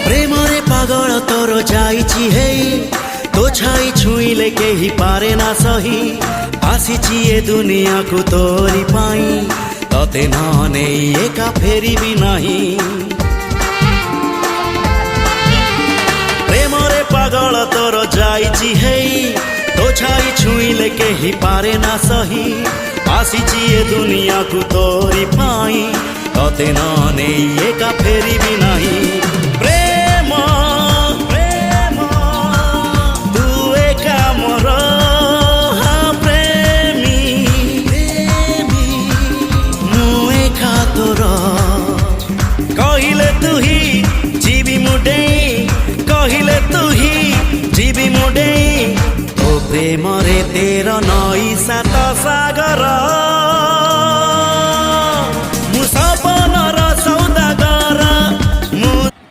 प्रेमरे पागल तोर जाइछि हेई तो छाई छुईले केही पारे ना सही आसीछि ए दुनिया को तोरी पाई तते न नेई एका फेरिबी नाही प्रेमरे पागल तोर जाइछि हेई तो छाई छुईले केही पारे ना सही आसीछि ए दुनिया को तोरी पाई तते न नेई एका फेरिबी नाही प्रेम प्रेम तू एका मोर प्रेमी प्रेमी मु एका तोर कहिले तू ही जीवी मुडे कहिले तू ही जीवी मुडे तो प्रेम रे तेर नई सात सागर।